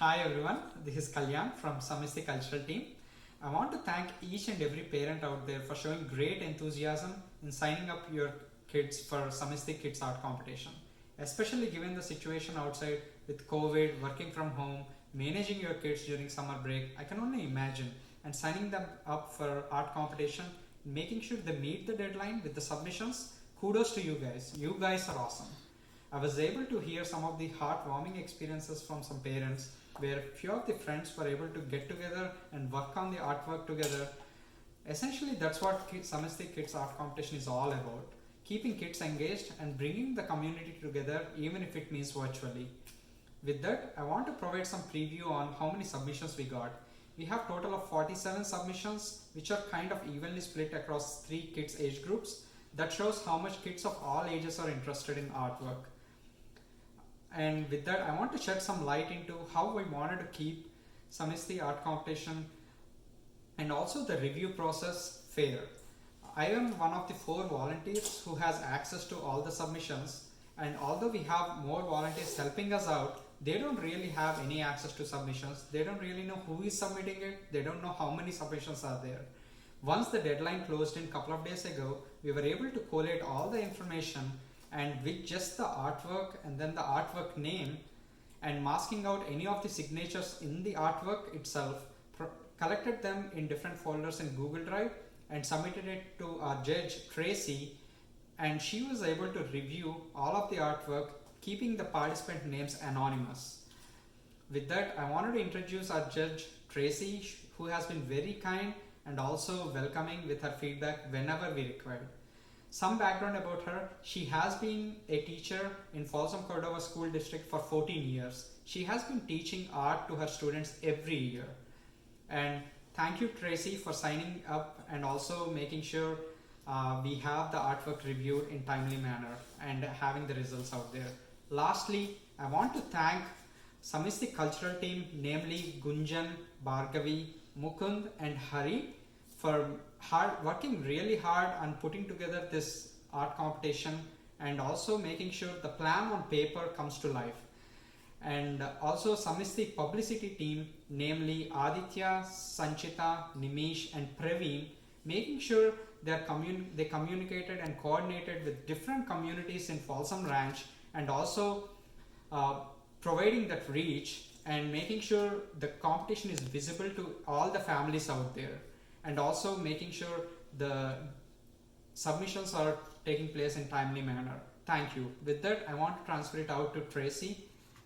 Hi everyone, this is Kalyan from Samisti Cultural Team. I want to thank each and every parent out there for showing great enthusiasm in signing up your kids for Samisti Kids Art Competition. Especially given the situation outside with COVID, working from home, managing your kids during summer break, I can only imagine. And signing them up for art competition, making sure they meet the deadline with the submissions, kudos to you guys. You guys are awesome. I was able to hear some of the heartwarming experiences from some parents where few of the friends were able to get together and work on the artwork together. Essentially, that's what Samasti Kids Art Competition is all about. Keeping kids engaged and bringing the community together even if it means virtually. With that, I want to provide some preview on how many submissions we got. We have total of 47 submissions which are kind of evenly split across 3 kids age groups. That shows how much kids of all ages are interested in artwork. And with that, I want to shed some light into how we wanted to keep Samisti Art Competition and also the review process fair. I am one of the 4 volunteers who has access to all the submissions, and although we have more volunteers helping us out, they don't really have any access to submissions. They don't really know who is submitting it. They don't know how many submissions are there. Once the deadline closed in a couple of days ago, we were able to collate all the information, and with just the artwork and then the artwork name and masking out any of the signatures in the artwork itself, collected them in different folders in Google Drive and submitted it to our judge Tracy, and she was able to review all of the artwork, keeping the participant names anonymous. With that, I wanted to introduce our judge Tracy, who has been very kind and also welcoming with her feedback whenever we required. Some background about her: she has been a teacher in Folsom Cordova School District for 14 years. She has been teaching art to her students every year. And thank you, Tracy, for signing up and also making sure we have the artwork reviewed in timely manner and having the results out there. Lastly, I want to thank Samisti Cultural Team, namely Gunjan, Bhargavi, Mukund and Hari, for working really hard on putting together this art competition and also making sure the plan on paper comes to life. And also Samisti publicity team, namely Aditya, Sanchita, Nimish and Praveen, making sure they communicated and coordinated with different communities in Folsom Ranch, and also providing that reach and making sure the competition is visible to all the families out there, and also making sure the submissions are taking place in timely manner. Thank you. With that, I want to transfer it out to Tracy.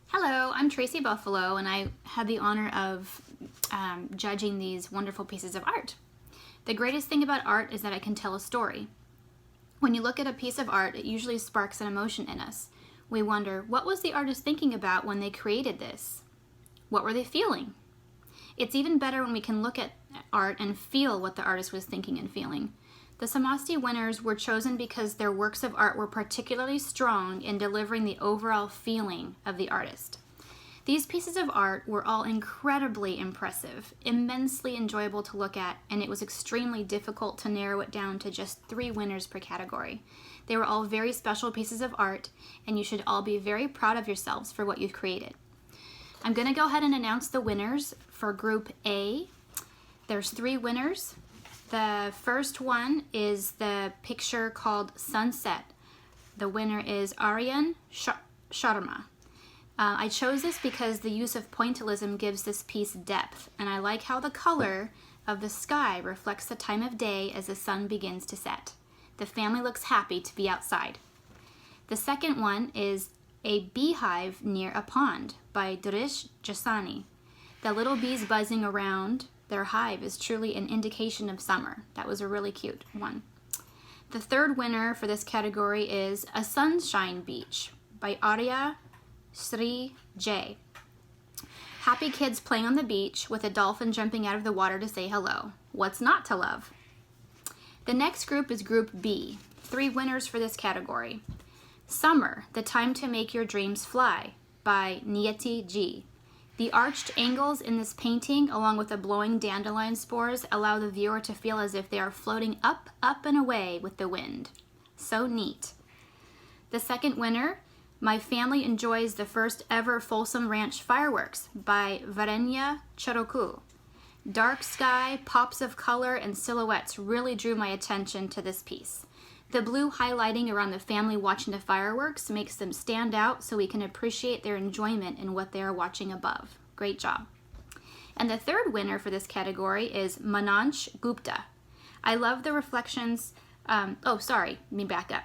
Hello, I'm Tracy Buffalo, and I had the honor of judging these wonderful pieces of art. The greatest thing about art is that it can tell a story. When you look at a piece of art, it usually sparks an emotion in us. We wonder, what was the artist thinking about when they created this? What were they feeling? It's even better when we can look at art and feel what the artist was thinking and feeling. The Samasti winners were chosen because their works of art were particularly strong in delivering the overall feeling of the artist. These pieces of art were all incredibly impressive, immensely enjoyable to look at, and it was extremely difficult to narrow it down to just 3 winners per category. They were all very special pieces of art, and you should all be very proud of yourselves for what you've created. I'm going to go ahead and announce the winners for Group A. There's 3 winners. The first one is the picture called Sunset. The winner is Aryan Sharma. I chose this because the use of pointillism gives this piece depth, and I like how the color of the sky reflects the time of day as the sun begins to set. The family looks happy to be outside. The second one is A Beehive Near a Pond by Durish Jasani. The little bees buzzing around their hive is truly an indication of summer. That was a really cute one. The third winner for this category is A Sunshine Beach by Arya Sri J. Happy kids playing on the beach with a dolphin jumping out of the water to say hello. What's not to love? The next group is Group B. 3 winners for this category. Summer, The Time to Make Your Dreams Fly by Niyati G. The arched angles in this painting, along with the blowing dandelion spores, allow the viewer to feel as if they are floating up, up, and away with the wind. So neat. The second winner My family enjoys the first ever Folsom Ranch fireworks by Varenya Charoku. Dark sky, pops of color, and silhouettes really drew my attention to this piece. The blue highlighting around the family watching the fireworks makes them stand out so we can appreciate their enjoyment in what they are watching above. Great job. And the third winner for this category is Mananch Gupta. I love the reflections. Let me back up.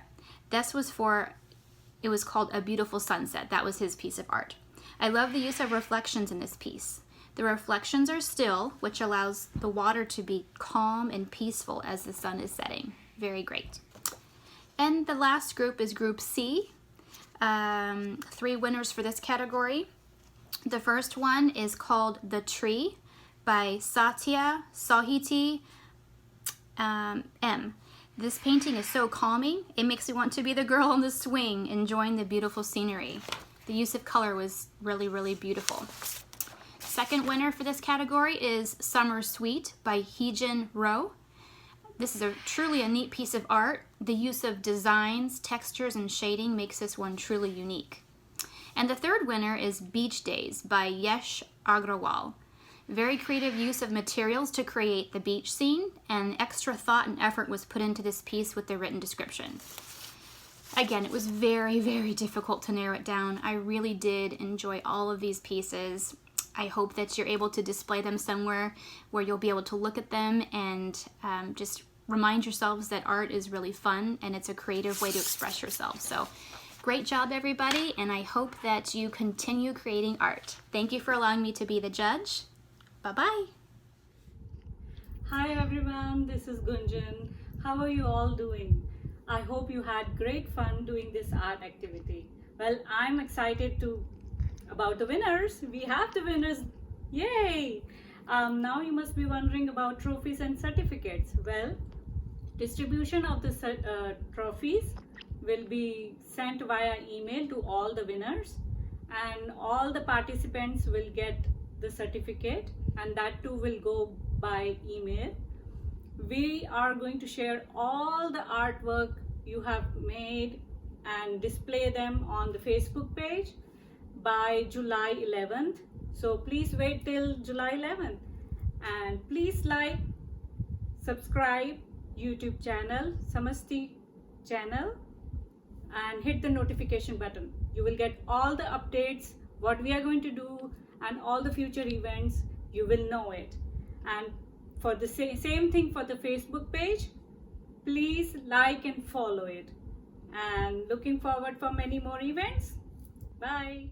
It was called A Beautiful Sunset. That was his piece of art. I love the use of reflections in this piece. The reflections are still, which allows the water to be calm and peaceful as the sun is setting. Very great. And the last group is Group C. 3 winners for this category. The first one is called The Tree by Satya Sahiti M. This painting is so calming, it makes me want to be the girl on the swing, enjoying the beautiful scenery. The use of color was really, really beautiful. Second winner for this category is Summer Sweet by Heejin Ro. This is truly a neat piece of art. The use of designs, textures, and shading makes this one truly unique. And the third winner is Beach Days by Yesh Agrawal. Very creative use of materials to create the beach scene, and extra thought and effort was put into this piece with the written description. Again, it was very, very difficult to narrow it down. I really did enjoy all of these pieces. I hope that you're able to display them somewhere where you'll be able to look at them and just remind yourselves that art is really fun and it's a creative way to express yourself. So great job, everybody, and I hope that you continue creating art. Thank you for allowing me to be the judge. Bye-bye. Hi everyone, this is Gunjan. How are you all doing? I hope you had great fun doing this art activity. Well, I'm excited about the winners. We have the winners. Yay! Now you must be wondering about trophies and certificates. Well, distribution of the trophies will be sent via email to all the winners, and all the participants will get the certificate, and that too will go by email. We are going to share all the artwork you have made and display them on the Facebook page by July 11th. So please wait till July 11th, and please like, subscribe YouTube channel, Samasti channel, and hit the notification button. You will get all the updates, what we are going to do, and all the future events. You will know it. And for the same thing for the Facebook page, please like and follow it. And looking forward for many more events. Bye.